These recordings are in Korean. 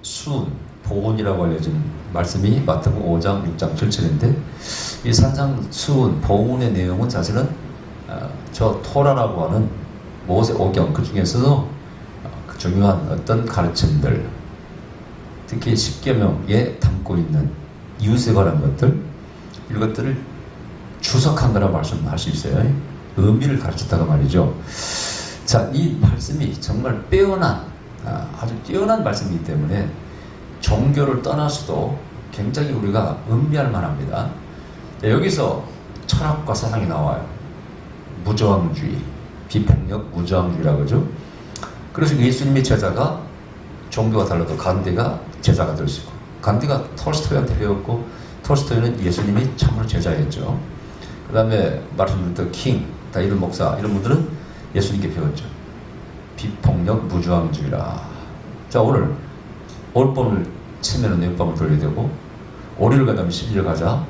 수은, 보은이라고 알려진 말씀이 마태복음 5장, 6장, 7절인데 이 산상, 수은, 보은의 내용은 사실은 저 토라라고 하는 모세 오경 그 중에서도 그 중요한 어떤 가르침들, 특히 십계명에 담고 있는 이웃에 관한 것들, 이것들을 주석한 거라 말씀할 수 있어요. 의미를 가르쳤다가 말이죠. 자, 이 말씀이 정말 빼어난, 아주 뛰어난 말씀이기 때문에 종교를 떠나서도 굉장히 우리가 음미할 만합니다. 여기서 철학과 사상이 나와요. 무저항주의, 비폭력 무저항주의라고 하죠. 그래서 예수님의 제자가 종교가 달라도 간디가 제자가 될 수 있고, 간디가 톨스토이한테 배웠고, 톨스토이는 예수님이 참으로 제자였죠. 그 다음에 마틴 루터 킹, 다 이런 목사, 이런 분들은 예수님께 배웠죠. 비폭력 무저항주의라. 자, 오늘 올봄을 치면은 넷밤을 돌려야 되고, 오리를 가자면 12일 가자.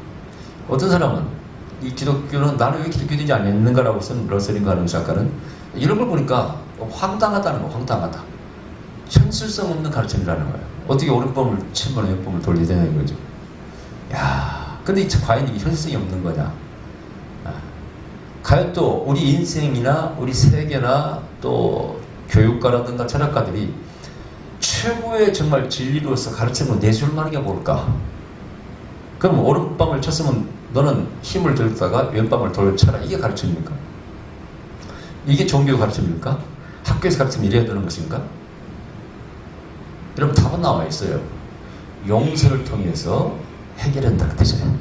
어떤 사람은 이 기독교는 나는 왜 기독교인지 안 했는가라고 쓴 러셀인가 하는 작가는 이런 걸 보니까 황당하다는 거, 황당하다. 현실성 없는 가르침이라는 거예요. 어떻게 오른밤을 치면 왼밤을 돌려야 되냐 이거죠. 야, 근데 과연 이게 현실성이 없는 거냐? 과연 또 우리 인생이나 우리 세계나 또 교육가라든가 철학가들이 최고의 정말 진리로서 가르치는 내세울 만한 게 뭘까? 그럼 오른밤을 쳤으면 너는 힘을 들다가 왼밤을 돌려쳐라. 이게 가르침입니까? 이게 종교 가르침입니까? 학교에서 가르치면 이래야 되는 것인가? 여러분 답은 나와 있어요. 용서를 통해서 해결한다 그 뜻이에요.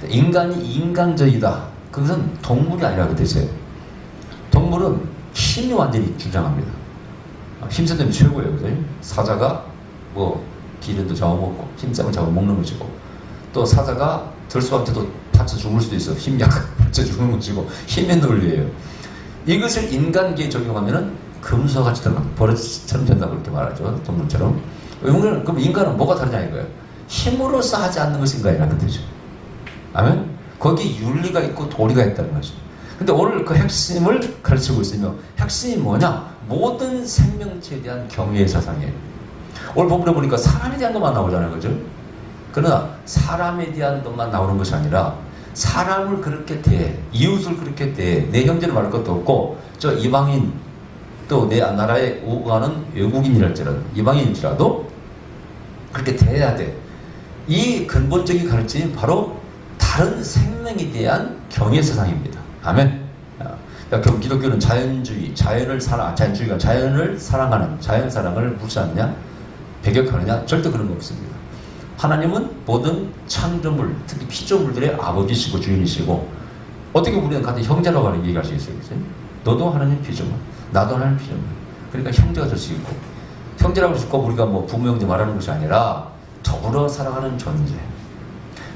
인간이 인간적이다. 그것은 동물이 아니라 그 뜻이에요. 동물은 힘이 완전히 주장합니다. 힘센 최고예요. 그죠? 사자가 뭐 기린도 잡아먹고 힘세면 잡아먹는 것이고, 또 사자가 들소한테도 다쳐 죽을 수도 있어. 힘 약한 다쳐 죽는 것이고, 힘의 논리예요. 이것을 인간계에 적용하면은 금수와같이 들어갑니다. 버릇처럼 된다고 그렇게 말하죠. 동물처럼. 그럼 인간은 뭐가 다르냐 이거예요. 힘으로써 하지 않는 것인가 이라는 뜻이죠. 아멘? 거기에 윤리가 있고 도리가 있다는 것이죠. 근데 오늘 그 핵심을 가르치고 있으며, 핵심이 뭐냐? 모든 생명체에 대한 경외의 사상이에요. 오늘 본문에 보니까 사람에 대한 것만 나오잖아요. 그죠? 그러나 사람에 대한 것만 나오는 것이 아니라 사람을 그렇게 대해, 이웃을 그렇게 대해, 내 형제를 말할 것도 없고, 저 이방인, 또 내 나라에 오가는 외국인이랄지라도, 이방인일지라도 그렇게 대해야 돼. 이 근본적인 가르침이 바로 다른 생명에 대한 경외 사상입니다. 아멘. 그럼 기독교는 자연주의, 자연주의가 자연을 사랑하는, 자연 사랑을 무시하느냐, 배격하느냐? 절대 그런 거 없습니다. 하나님은 모든 창조물, 특히 피조물들의 아버지시고 주인이시고, 어떻게 우리는 같은 형제라고 하는 얘기할 수 있어요? 그치? 너도 하나님 피조물, 나도 하나님 피조물. 그러니까 형제가 될 수 있고, 형제라고 해서 꼭 우리가 뭐 부모 형제 말하는 것이 아니라 더불어 살아가는 존재.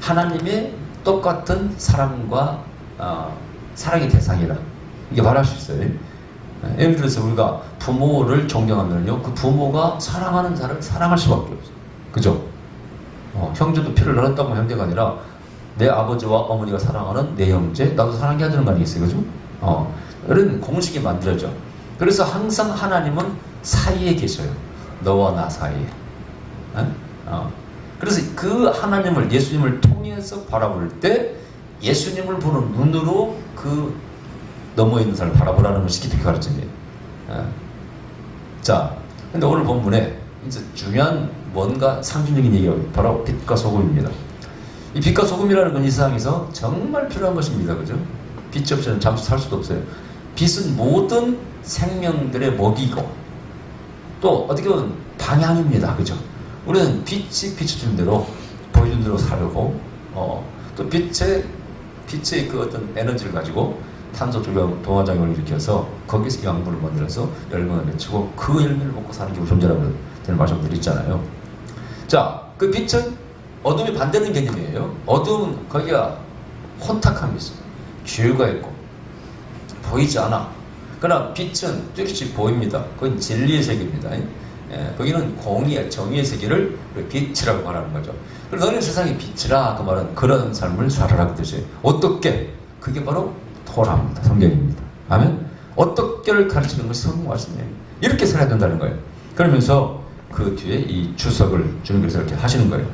하나님의 똑같은 사랑과 사랑의 대상이라. 이게 말할 수 있어요. 예를 들어서 우리가 부모를 존경하면요, 그 부모가 사랑하는 자를 사랑할 수밖에 없어요. 그죠? 형제도 피를 흘렸다고 형제가 아니라 내 아버지와 어머니가 사랑하는 내 형제, 나도 사랑해야 되는 거 아니겠어요? 그죠? 이런 공식이 만들어져. 그래서 항상 하나님은 사이에 계셔요. 너와 나 사이에. 그래서 그 하나님을, 예수님을 통해서 바라볼 때 예수님을 보는 눈으로 그 넘어 있는 사람을 바라보라는 것이 기독교 가르침이에요. 자, 근데 오늘 본문에 이제 중요한 뭔가 상징적인 얘기가 바로 빛과 소금입니다. 이 빛과 소금이라는 건 이 세상에서 정말 필요한 것입니다. 그죠? 빛이 없이는 잠시 살 수도 없어요. 빛은 모든 생명들의 먹이고, 또 어떻게 보면 방향입니다. 그죠? 우리는 빛이 비춰주는 대로, 보여주는 대로 살고, 또 빛의 그 어떤 에너지를 가지고 탄소 동화작용을 일으켜서 거기서 양분을 만들어서 열매를 맺히고, 그 열매를 먹고 사는 게 우리 존재라고 되는 말씀들이 있잖아요. 자, 그 빛은 어둠이 반대되는 개념이에요. 어둠은 거기가 혼탁함이 있어요. 죄가 있고 보이지 않아. 그러나 빛은 뚜렷이 보입니다. 그건 진리의 세계입니다. 거기는 공의의, 정의의 세계를 빛이라고 말하는 거죠. 그래서 너는 세상의 빛이라, 그 말은 그런 삶을 살아라 그 뜻이에요. 어떻게? 그게 바로 토라입니다. 성경입니다. 아멘? 어떻게를 가르치는 것이 성경 말씀이에요. 이렇게 살아야 된다는 거예요. 그러면서 그 뒤에 이 주석을 주님께서 이렇게 하시는 거예요.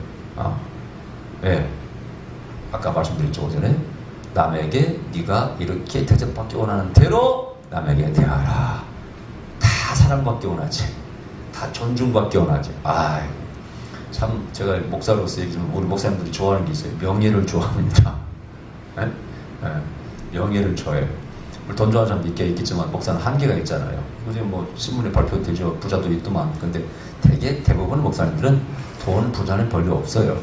예. 아까 말씀드렸죠, 오전에. 남에게 네가 이렇게 대접받기 원하는 대로 남에게 대하라. 다 사랑받기 원하지. 다 존중받기 원하지. 참 제가 목사로서 얘기하면 우리 목사님들이 좋아하는 게 있어요. 명예를 좋아합니다. 예? 예. 명예를 좋아해요. 돈 좋아하는 사람도 있겠지만 목사는 한계가 있잖아요. 요즘 뭐 신문에 발표되죠. 부자도 있더만. 근데 대부분 목사님들은 돈 부자는 별로 없어요.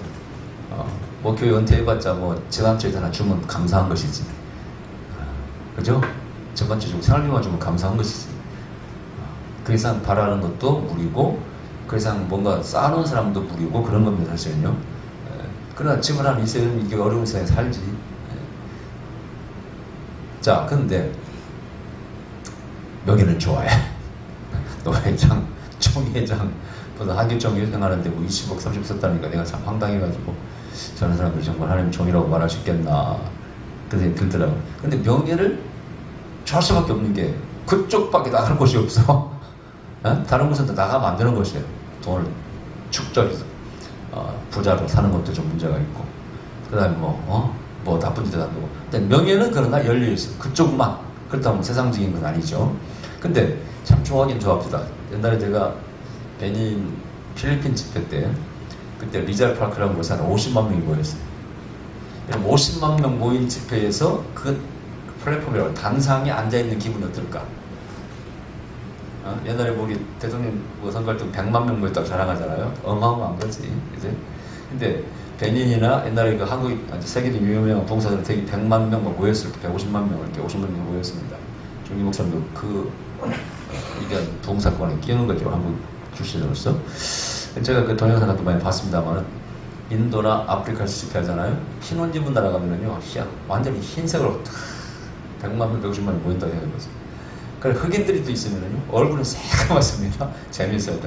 뭐 교회 은퇴해봤자 뭐 저번주에 하나 주면 감사한 것이지. 그죠? 저번주에 주고 생활비만 주면 감사한 것이지. 그 이상 바라는 것도 무리고 그 이상 뭔가 쌓아놓은 사람도 무리고 그런 겁니다, 사실은요. 그러나 집을 하나 있으면 이게 어려운 세상에 살지. 자, 근데 명예는 좋아해. 노회장, 총회장보다 한길종 회장하는데 뭐 20억, 30억 썼다니까 내가 참 황당해가지고 저런 사람들 정말 하나님 종이라고 말할 수 있겠나 그런 생각이 들더라고요. 근데 명예를 좋아할 수밖에 없는 게 그쪽밖에 나갈 곳이 없어. 다른 곳은 나가면 안 되는 것이에요. 돈을 축적해서 부자로 사는 것도 좀 문제가 있고 그 다음에 뭐 나쁜 짓도 안 되고. 근데 명예는 그러나 열려있어요. 그쪽만. 그렇다면 세상적인 건 아니죠. 근데 참 좋아하긴 좋아합니다. 옛날에 제가 베닌 필리핀 집회 때 그때 리잘 파크라는 곳에 한 50만 명이 모였어요. 50만 명 모인 집회에서 그 플랫폼이라고 단상에 앉아있는 기분이 어떨까? 옛날에 우리 대통령 선거할 때 100만 명 모였다고 자랑하잖아요. 어마어마한 거지. 그치? 근데 베닌이나 옛날에 그 한국, 세계적인 유명한 봉사자들 되게 100만 명 모였을 때 150만 명, 이렇게 50만 명 모였습니다. 종기 목사님도 그 이게 봉사권에 끼는 거죠. 한국 출신으로서. 제가 그 동영상 같은 거 많이 봤습니다만 인도나 아프리카에서 집회하잖아요. 흰 옷 입은 나라 가면은요, 완전히 흰색으로 100만 명, 150만 명 모인다고 생각해보세요. 그래 흑인들이 또 있으면은요, 얼굴은 새까맣습니다. 재밌어요.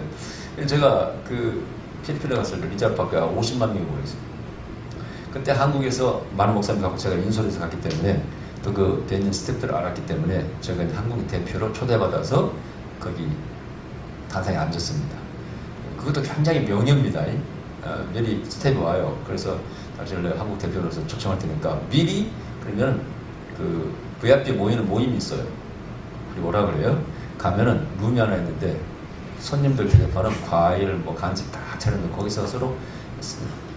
제가 그 필리핀에 갔을 때 리잘 파크가 50만 명이 모였어요. 그때 한국에서 많은 목사님 갖고 제가 인솔에서 갔기 때문에 또 그 베닌 스태프들을 알았기 때문에 제가 한국 대표로 초대받아서 거기 단상에 앉았습니다. 그것도 굉장히 명예입니다. 미리 스텝이 와요. 그래서 당신을 한국 대표로서 초청할 테니까 미리 그러면 그 VIP 모이는 모임이 있어요. 그리고 오라 그래요. 가면은 룸이 하나 있는데 손님들 대접하는 과일, 뭐 간식 다 차려놓고 거기서 서로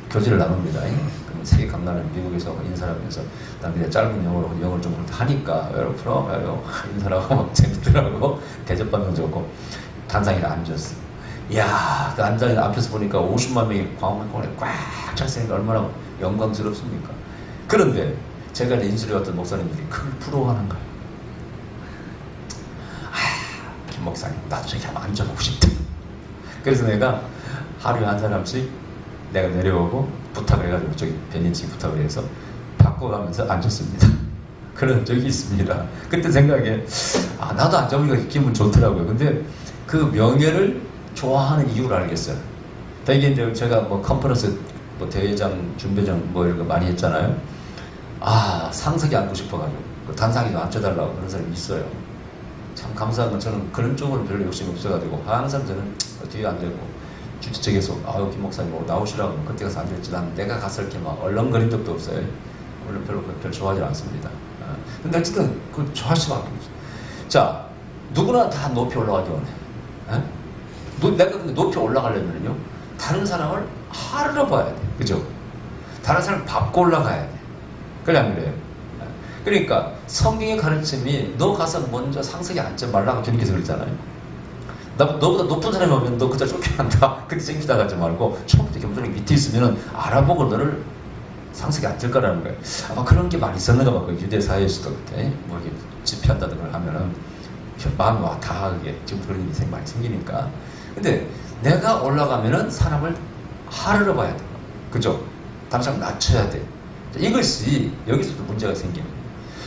교제를 나눕니다. 그럼 세계 강단을 미국에서 인사하면서 남들이 짧은 영어를 좀 하니까 여러분 인사하고 막 재밌더라고. 대접받는 좋고 단상에 앉았어. 이야, 그 앉아 앞에서 보니까 50만 명이 광화문에 꽉 찼으니까 얼마나 영광스럽습니까? 그런데 제가 인술에 왔던 목사님들이 그걸 부러워하는 거예요. 김 목사님, 나도 저기 한번 앉아보고 싶다. 그래서 내가 하루에 한 사람씩 내가 내려오고 부탁을 해가지고 저기 베니치 부탁을 해서 바꿔가면서 앉았습니다. 그런 적이 있습니다. 그때 생각에 나도 앉아보니까 기분 좋더라고요. 근데 그 명예를 좋아하는 이유를 알겠어요. 되게 이제 제가 뭐 컨퍼런스 뭐 대회장, 준비장 뭐 이런 거 많이 했잖아요. 상석에 앉고 싶어가지고 그 단상에 앉혀달라고 그런 사람이 있어요. 참 감사한 건 저는 그런 쪽으로 별로 욕심이 없어가지고 항상 저는 뒤에 앉아있고 주최 측에서 김 목사님 나오시라고 그때 가서 앉아있지. 난 내가 가서 이렇게 막 얼렁거린 적도 없어요. 원래 별로 좋아하지 않습니다. 근데 어쨌든 그 좋아할 수밖에 없어요. 자, 누구나 다 높이 올라가기 원해. 내가 근데 높이 올라가려면요, 다른 사람을 하르러 봐야 돼. 그죠? 다른 사람을 밟고 올라가야 돼. 그래, 안 그래요? 그러니까 성경의 가르침이 너 가서 먼저 상석에 앉지 말라고 주님께서 그랬잖아요. 너보다 높은 사람이 오면 너 그저 쫓겨난다. 그렇게 생기다 가지 말고 처음부터 겸손히 밑에 있으면 알아보고 너를 상석에 앉을 거라는 거예요. 아마 그런 게 많이 있었는가 봐. 유대 사회에서도 그때 뭐 이렇게 집회한다든가 하면은 마음이 다하게 지금 그런 일이 많이 생기니까. 근데 내가 올라가면은 사람을 하르러 봐야 돼. 그죠? 다른 사람 낮춰야 돼. 이것이 여기서도 문제가 생기는 거예요.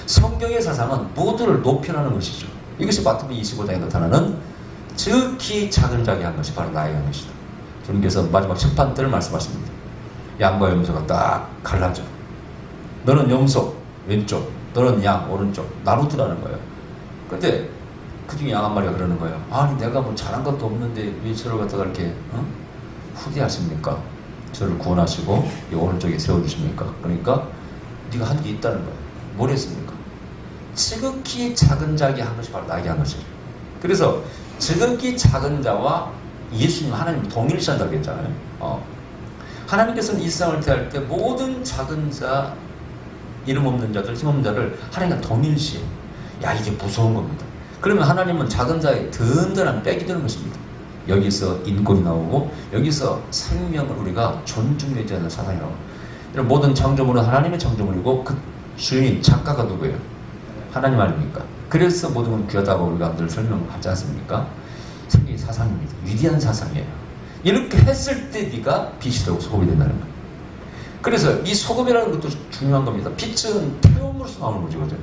성경의 사상은 모두를 높여라는 것이죠. 이것이 마태복음 25장에 나타나는 즉히 작은 자게 한 것이 바로 나의 한 것이다. 주님께서 마지막 심판 때를 말씀하십니다. 양과 염소가 딱 갈라져. 너는 염소 왼쪽, 너는 양 오른쪽 나누더라는 거예요. 근데 그 중에 양 한 마리가 그러는 거예요. 아니 내가 뭐 잘한 것도 없는데 왜 저를 갖다가 이렇게 후대하십니까? 저를 구원하시고 이 오른쪽에 세워주십니까? 그러니까 네가 한 게 있다는 거예요. 뭘 했습니까? 지극히 작은 자에게 한 것이 바로 나에게 한 것이에요. 그래서 지극히 작은 자와 예수님 하나님 동일시한다고 했잖아요. 하나님께서는 이 세상을 대할 때 모든 작은 자, 이름 없는 자들, 힘 없는 자를 하나님과 동일시해요. 야, 이게 무서운 겁니다. 그러면 하나님은 작은 자의 든든한 백이 되는 것입니다. 여기서 인권이 나오고 여기서 생명을 우리가 존중하지 않는 사상이라고. 이런 모든 창조물은 하나님의 창조물이고 그 주인 작가가 누구예요? 하나님 아닙니까? 그래서 모든 건 귀하다고 우리가 늘 설명하지 않습니까? 생명의 사상입니다. 위대한 사상이에요. 이렇게 했을 때 네가 빛이 되고 소금이 된다는 거예요. 그래서 이 소금이라는 것도 중요한 겁니다. 빛은 태움으로서 나오는 거죠. 그죠?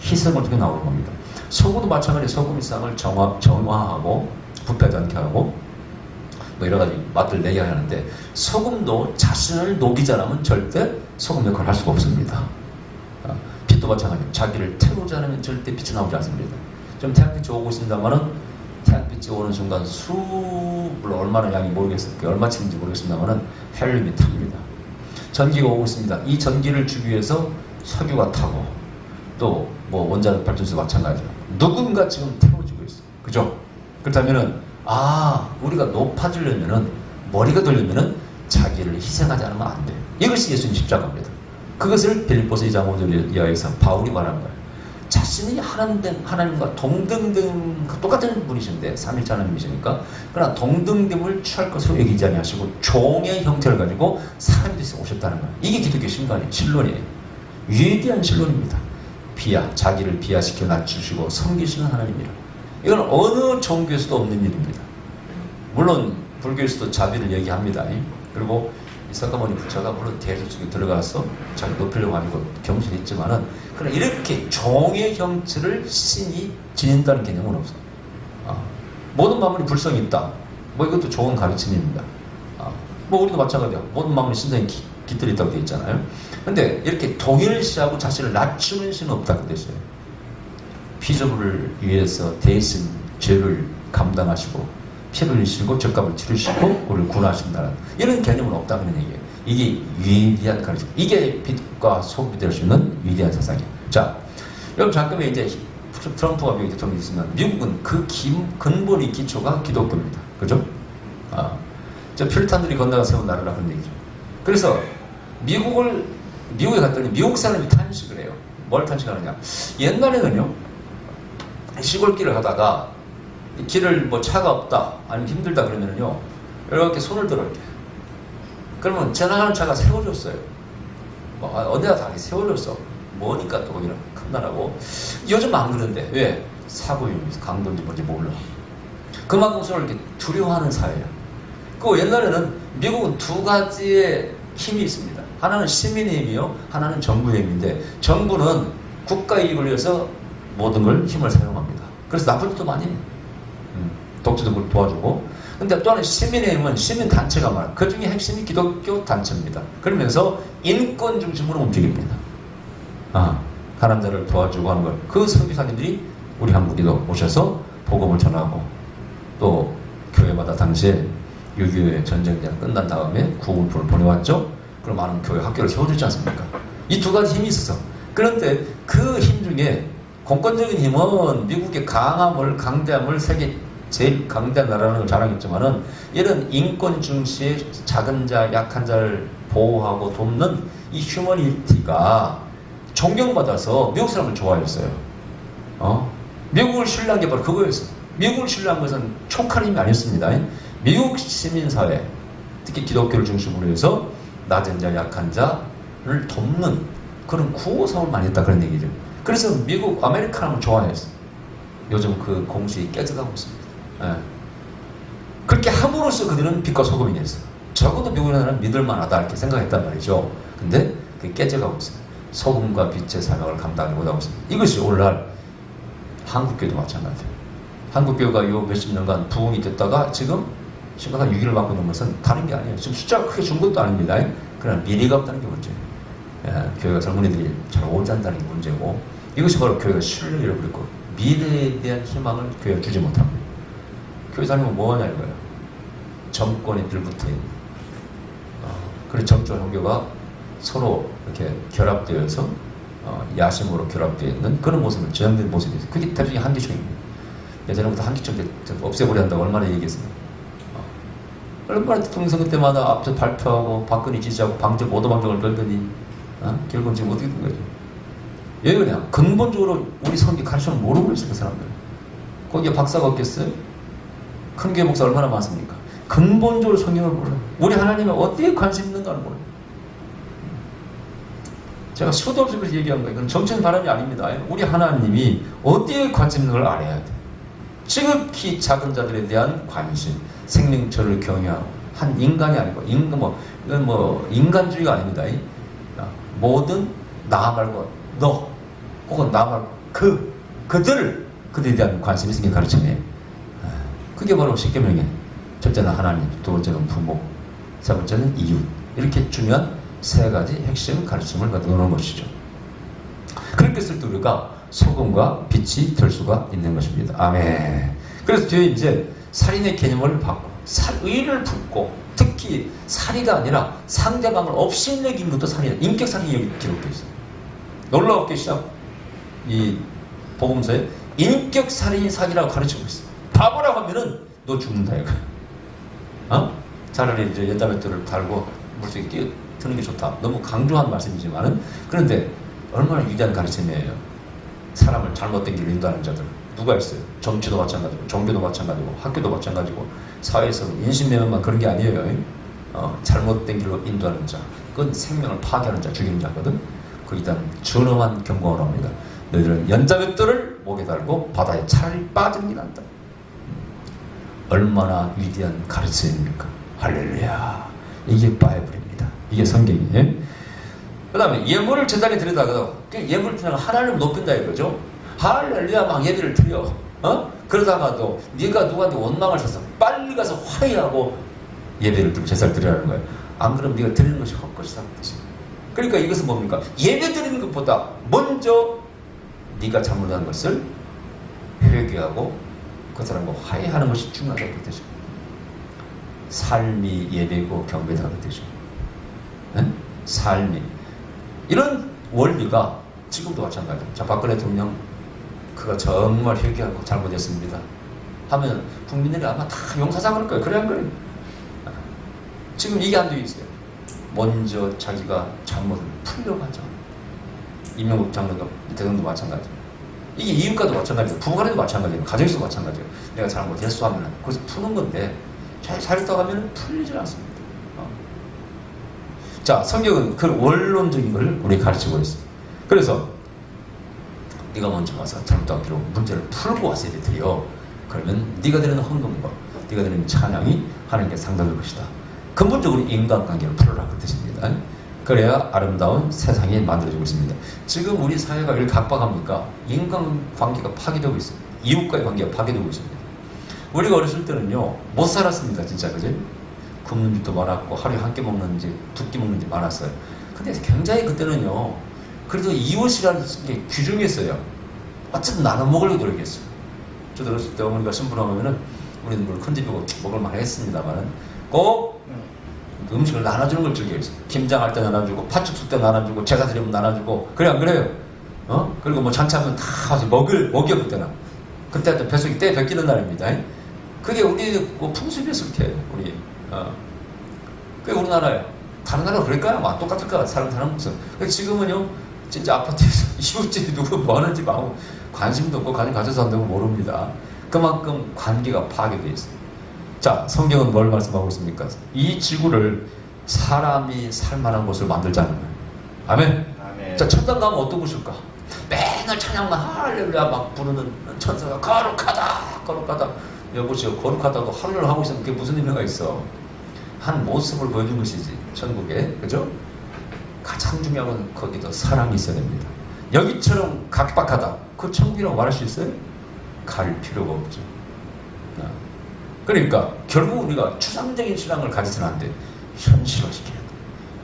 희생을 통해 나오는 겁니다. 소금도 마찬가지로 소금의 세상을 정화하고 부패하지 않게 하고 뭐 여러 가지 맛을 내게 하는데 소금도 자신을 녹이지 않으면 절대 소금 역할을 할 수가 없습니다. 빛도 마찬가지로 자기를 태우지 않으면 절대 빛이 나오지 않습니다. 좀 태양빛이 오고 있습니다만은 태양빛이 오는 순간 물론 얼마나 양이 모르겠어요. 얼마 치는지 모르겠습니다만은 헬륨이 탑니다. 전기가 오고 있습니다. 이 전기를 주기 위해서 석유가 타고 또 뭐 원자력 발전소 마찬가지로 누군가 지금 태워지고 있어요. 그죠? 그렇다면은 우리가 높아지려면은 머리가 되려면은 자기를 희생하지 않으면 안 돼요. 이것이 예수님 십자가입니다. 그것을 빌립보서 2장 5절 이하에서 바울이 말한 거예요. 자신이 하나님과 동등됨 똑같은 분이신데 삼위일체 하나님이시니까 그러나 동등됨을 취할 것으로 여기지 아니하시고 종의 형태를 가지고 사람이 되어서 오셨다는 거예요. 이게 기독교 신간의 신론이에요. 위대한 신론입니다. 자기를 비하시켜 낮추시고 섬기시는 하나님이라. 이건 어느 종교에서도 없는 일입니다. 물론 불교에서도 자비를 얘기합니다. 그리고 이 석가모니 부처가 물론 대수 속에 들어가서 자기 높이려고 하고 경신했지만은 그러나 이렇게 종의 형체를 신이 지닌다는 개념은 없어요. 모든 만물이 불성이 있다. 뭐 이것도 좋은 가르침입니다. 뭐 우리도 마찬가지야. 모든 만물이 신성이 깃들이 있다고 되어 있잖아요. 근데 이렇게 동일시하고 자신을 낮추는 신은 없다고 되어 있어요. 피조물을 위해서 대신 죄를 감당하시고 피를 흘리시고 죗값을 치르시고 우리를 구원하신다는 이런 개념은 없다는 얘기예요. 이게 위대한 가르침. 이게 빛과 소금이 될 수 있는 위대한 사상이에요. 자, 여러분 잠깐만 이제 트럼프가 미국 대통령이 있으면 미국은 그 근본의 기초가 기독교입니다. 그죠? 저 퓨리탄들이 건너가 세운 나라라 그런 얘기죠. 그래서 미국에 갔더니 미국 사람이 탄식을 해요. 뭘 탄식하느냐? 옛날에는요 시골길을 가다가 길을 뭐 차가 없다 아니면 힘들다 그러면은요 이렇게 손을 들어 이렇게 그러면 지나가는 차가 세워줬어요. 어디다 다 세워줬어. 뭐니까 또 거기는 큰 나라고. 요즘 안 그런데 왜? 사고 위험해서 강도인지 뭔지 몰라. 그만큼 서로 이렇게 두려워하는 사회예요. 그 옛날에는 미국은 두 가지의 힘이 있습니다. 하나는 시민의 힘이요, 하나는 정부의 힘인데 정부는 국가 이익을 위해서 모든 걸 힘을 사용합니다. 그래서 나쁜 짓도 많이 해요. 독재도 도와주고. 근데 또 하나 시민의 힘은 시민단체가 많아요. 그 중에 핵심이 기독교 단체입니다. 그러면서 인권 중심으로 움직입니다. 가난자를 도와주고 하는 걸. 그 선교사님들이 우리 한국에도 오셔서 복음을 전하고 또 교회마다 당시에 6.25의 전쟁이 끝난 다음에 구원품을 보내왔죠. 그럼 많은 교회 학교를 세워주지 않습니까? 이 두 가지 힘이 있어서. 그런데 그 힘 중에 공권적인 힘은 미국의 강대함을 세계 제일 강대한 나라라는 걸 자랑했지만은 이런 인권 중시의 작은 자, 약한 자를 보호하고 돕는 이 휴머니티가 존경받아서 미국 사람을 좋아했어요. 미국을 신뢰한 게 바로 그거였어요. 미국을 신뢰한 것은 촉한 힘이 아니었습니다. 미국 시민사회, 특히 기독교를 중심으로 해서 낮은 자, 약한 자를 돕는 그런 구호사업을 많이 했다 그런 얘기죠. 그래서 미국 아메리카노를 좋아했어요. 요즘 그 공식이 깨져가고 있습니다. 그렇게 함으로써 그들은 빛과 소금이 됐어요. 적어도 미국이라는 믿을만하다 이렇게 생각했단 말이죠. 근데 그게 깨져가고 있어요. 소금과 빛의 사명을 감당하지 못하고 있습니다. 이것이 오늘날 한국교회도 마찬가지예요. 한국교회가 요 몇십 년간 부흥이 됐다가 지금 심각한 위기를 맞고 있는 것은 다른 게 아니에요. 지금 숫자가 크게 준 것도 아닙니다. 그러나 미래가 없다는 게 문제예요. 교회가 젊은이들이 잘 오지 않는다는 게 문제고 이것이 바로 교회가 신뢰를 잃어버리고 미래에 대한 희망을 교회가 주지 못합니다. 교회 다니면 뭐하냐 이거야. 정권이 들붙어 있는. 그리고 정치와 종교가 서로 이렇게 결합되어서 야심으로 결합되어 있는 그런 모습을 저장된 모습이 있어요. 그게 대표적인 한기총입니다. 예전부터 한기총 없애버려 한다고 얼마나 얘기했습니까? 얼마나 대통령 선거 때마다 앞서 발표하고 박근혜 지지하고 방정, 오도방정을 걸더니 결국은 지금 어떻게 된 거죠? 왜 그냥 근본적으로 우리 성경 가르쳐는 모르고 있어요. 그 사람들. 거기에 박사가 없겠어요? 큰 교회 목사 얼마나 많습니까? 근본적으로 성경을 몰라요. 우리 하나님이 어디에 관심 있는가를 몰라요. 제가 수도 없이 그래서 얘기한 거예요. 그건 정치적인 발언이 아닙니다. 우리 하나님이 어디에 관심 있는 걸 알아야 돼. 지극히 작은 자들에 대한 관심, 생명처를 경외하고 한 인간이 아니고 이건 인간주의가 아닙니다. 모든 나 말고 너 혹은 나 말고 그들에 대한 관심이 생긴 가르침이에요. 그게 바로 십계명의 첫째는 하나님, 두 번째는 부모, 세 번째는 이웃. 이렇게 중요한 세 가지 핵심 가르침을 가지고 노는 것이죠. 그렇게 했을 때 우리가 소금과 빛이 될 수가 있는 것입니다. 아멘. 그래서 뒤에 이제 살인의 개념을 받고 의를 품고 특히 살이가 아니라 상대방을 업신여긴 것도 살인, 인격살인이 여기 기록되어 있어요. 놀라웠게 이 복음서에 인격살인이 사기라고 가르치고 있어요. 바보라고 하면은 너 죽는다 이거. 차라리 이제 연다뱃돌을 달고 물속에 뛰어드는 게 좋다. 너무 강조한 말씀이지만은 그런데 얼마나 위대한 가르침이에요. 사람을 잘못된 길로 인도하는 자들 누가 있어요? 정치도 마찬가지고 종교도 마찬가지고 학교도 마찬가지고 사회에서 인신매매만 그런 게 아니에요. 잘못된 길로 인도하는 자 그건 생명을 파괴하는 자 죽이는 자거든. 거기다 준엄한 경고를 합니다. 너희들은 연자맷돌을 목에 달고 바다에 차라리 빠지는 게 낫다. 얼마나 위대한 가르침입니까? 할렐루야. 이게 바이블입니다. 이게 성경이에요. 그 다음에 예물을 제단에 드리다가 예물을 드리다가 하나님을 높인다 이거죠. 할렐루야 막 예배를 드려. 그러다가도 네가 누구한테 원망을 사서 빨리 가서 화해하고 예배를 드리고 제사를 드리라는 거예요. 안 그러면 네가 드리는 것이 헛것이다. 그러니까 이것은 뭡니까? 예배 드리는 것보다 먼저 네가 잘못한 것을 회개하고 그 사람과 화해하는 것이 중요하다고 뜻이죠. 삶이 예배고 경배다 그 뜻이죠. 삶이 이런 원리가 지금도 마찬가지예요. 자, 박근혜 대통령 그가 정말 회개하고 잘못했습니다 하면 국민들이 아마 다 용서하자 그럴 거예요. 그래 안 그래요? 지금 이게 안 되어 있어요. 먼저 자기가 잘못을 풀려고 하죠. 이명국 장관도 대통령도 마찬가지예요. 이게 이웃과도 마찬가지예요. 부부간에도 마찬가지예요. 가정에서도 마찬가지예요. 내가 잘못했어 하면 그것을 푸는 건데 잘 살다 가면 풀리질 않습니다. 자, 성경은 그 원론적인 걸 우리 가르치고 있어요. 그래서 네가 먼저 와서 잘못한 길로 문제를 풀고 와서 예배 드려. 그러면 네가 드리는 헌금과 네가 드리는 찬양이 하나님께 상달될 것이다. 근본적으로 인간관계를 풀어라 그 뜻입니다. 그래야 아름다운 세상이 만들어지고 있습니다. 지금 우리 사회가 왜 각박합니까? 인간관계가 파괴되고 있습니다. 이웃과의 관계가 파괴되고 있습니다. 우리가 어렸을 때는요 못 살았습니다. 진짜 그죠? 굶는 집도 많았고 하루에 한 끼 먹는 집, 두 끼 먹는 집 많았어요. 근데 굉장히 그때는요 그래도 이웃이라는 게 귀중했어요. 어쨌든 나눠 먹으려고 노력했어요. 저도 어렸을 때 어머니가 심부름하면은 우리는 물 큰 집이고 먹을 만 했습니다만은 꼭 음식을 나눠주는 걸 즐겨했어요. 김장할 때 나눠주고 팥죽 때 나눠주고 제사 드리면 나눠주고 그래 안 그래요? 그리고 뭐 잔치하면 다 와서 먹여 그때는. 그때 또 뱃속이 때 벗기는 날입니다. 그게 우리 뭐 풍습이었을 때 우리 그게 우리나라예요. 다른 나라가 그럴까요? 막 똑같을까? 사람 사는 모습. 지금은요 진짜 아파트에서 이웃집이 누구 뭐 하는지 아무 관심도 없고 관심 가져서 한다고 모릅니다. 그만큼 관계가 파괴되어 있어요. 자, 성경은 뭘 말씀하고 있습니까? 이 지구를 사람이 살만한 곳을 만들자는 거예요. 아멘? 아멘. 자, 천당 가면 어떤 곳일까? 맨날 찬양만 할렐루야 막 부르는 천사가 거룩하다 거룩하다. 여보시오 거룩하다고 하루를 하고 있으면 그게 무슨 의미가 있어? 한 모습을 보여준 것이지 천국에. 그죠? 가장 중요한 건 거기도 사랑이 있어야 됩니다. 여기처럼 각박하다 그 천국이라고 말할 수 있어요? 갈 필요가 없죠. 그러니까 결국 우리가 추상적인 신앙을 가지서는 안 돼. 현실화시켜야 돼.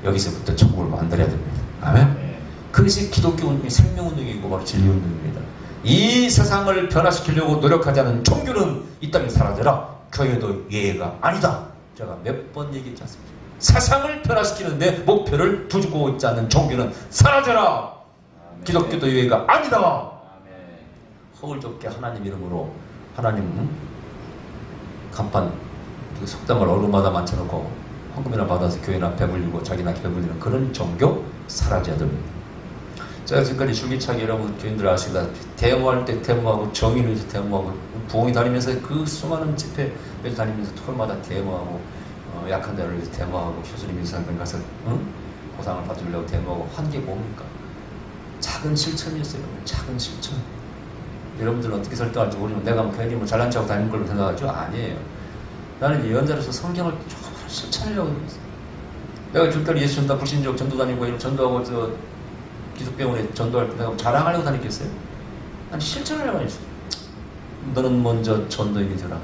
여기서부터 천국을 만들어야 됩니다. 아멘? 네. 그것이 기독교 운동이 생명운동이고 바로 진리운동입니다. 이 세상을 변화시키려고 노력하지 않은 종교는 이 땅에 사라져라. 교회도 예외가 아니다. 제가 몇 번 얘기했지 않습니까? 세상을 변화시키는데 목표를 두고 있지 않는 종교는 사라져라. 기독교도 예외가 아니다. 허울 좁게 하나님 이름으로 하나님 간판 속담을 얼굴마다 만져놓고 헌금이나 받아서 교회나 배불리고 자기나 배불리는 그런 종교 사라져야 됩니다. 제가 지금까지 줄기차게 여러분 교인들 아시다시피 데모할 때 데모하고 정의를 위해서 데모하고 부흥이 다니면서 그 수많은 집회를 다니면서 토요일마다 데모하고 약한 자를 위해서 데모하고 효수님 인상병 가서 보상을 받으려고 데모하고 한 게 뭡니까? 작은 실천이었어요. 작은 실천. 여러분들은 어떻게 설득할지 모르지만 내가 괜히 뭐 잘난 척하고 다니는 걸로 생각하죠? 아니에요. 나는 예언자로서 성경을 조금 실천하려고 했어요. 내가 줄다리 예수 전도 불신족 전도 다니고 전도하고 저 기독병원에 전도할 때 내가 자랑하려고 다니겠어요? 아니 실천하려고 했어요. 너는 먼저 전도에 믿어라.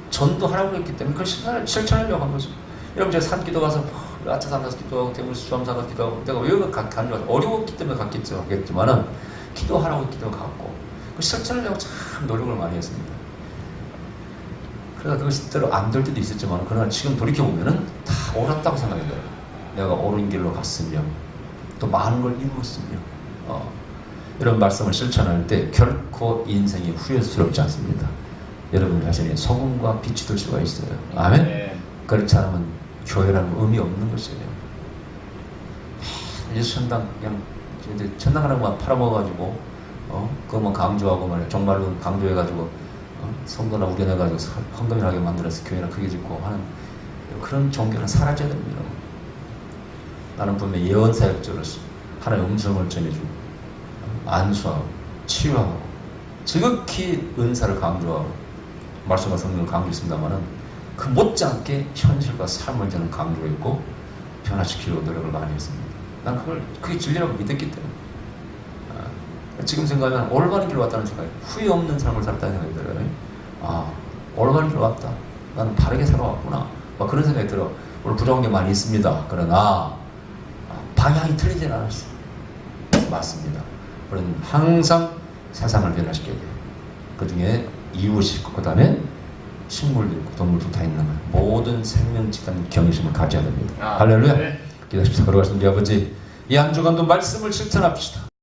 전도하라고 했기 때문에 그걸 실천하려고 한 거죠. 여러분 제가 산기도 가서 아차산 가서 기도하고 대구시 수암산 가서 기도하고 내가 왜 가는 줄 어려웠기 때문에 갔겠지만은 기도하라고 기도 갔고 그 실천하려고 참 노력을 많이 했습니다. 그러다 그것이 때로 안 될 때도 있었지만 그러나 지금 돌이켜보면은 다 옳았다고 생각이 들어요. 내가 옳은 길로 갔으며 또 많은 걸 이루었으며 이런 말씀을 실천할 때 결코 인생이 후회스럽지 않습니다. 여러분 자신이 소금과 빛이 될 수가 있어요. 아멘? 네. 그렇지 않으면 교회라는 의미 없는 것이에요. 예수 천당 그냥 천당 하는 것만 팔아먹어가지고 그것만 강조하고 말이야. 정말로 강조해가지고 성도나 우겨내가지고 헌금이하게 만들어서 교회나 크게 짓고 하는 그런 종교는 사라져야 됩니다. 나는 분명히 예언사역자로서 하나님의 음성을 전해주고 안수하고 치유하고 지극히 은사를 강조하고 말씀과 성령을 강조했습니다만은 그 못지않게 현실과 삶을 저는 강조했고 변화시키려고 노력을 많이 했습니다. 난 그게 진리라고 믿었기 때문에 지금 생각하면 올바른 길로 왔다는 생각이 후회 없는 삶을 살았다는 생각이 들어요. 올바른 길로 왔다. 나는 바르게 살아왔구나. 막 그런 생각이 들어. 오늘 부족한 게 많이 있습니다. 그러나 방향이 틀리진 않았어요. 맞습니다. 우리는 항상 세상을 변화시켜야 돼요. 그 중에 이웃이 있고 그 다음에 식물도 있고 동물도 다 있는 거예요. 모든 생명직한 경외심을 가져야 됩니다. 할렐루야. 네. 기도하십시오. 걸어가신 우리 아버지 이 한 주간도 말씀을 실천합시다.